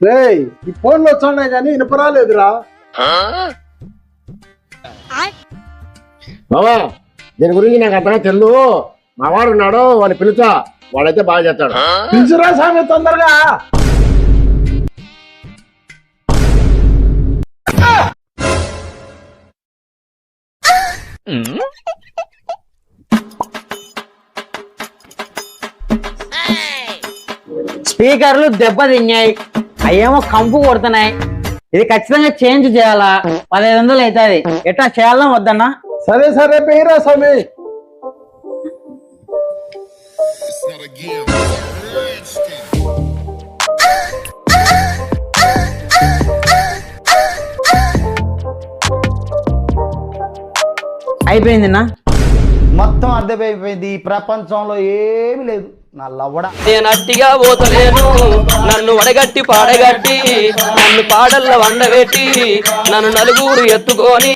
రేయ్ ఈ ఫోన్లు వచ్చాయి కానీ వినపరాలేదురా. బావా దీని గురించి నాకు అంతగా తెలు. మా వాడు ఉన్నాడు, వాడిని పిలుచా, వాడైతే బాగా చేస్తాడు. పిలుచురా స్వామి తొందరగా. స్పీకర్లు దెబ్బ తిన్నాయి, అయ్యేమో కంపు కొడుతున్నాయి. ఇది ఖచ్చితంగా చేంజ్ చేయాలా. 1500 అవుతుంది. ఎట్లా చేయాలా వద్దన్నా? సరే సరే పోయిరా స్వామి. అయిపోయిందిన్నా. మొత్తం అర్థమైపోయింది. ఈ ప్రపంచంలో ఏమి లేదు. నా లవ్వడ నేను అట్టిగా పోతలేను, నన్ను వడగట్టి పాడగట్టి, నన్ను పాడల్ల వండబెట్టి, నన్ను నలుగురు ఎత్తుకొని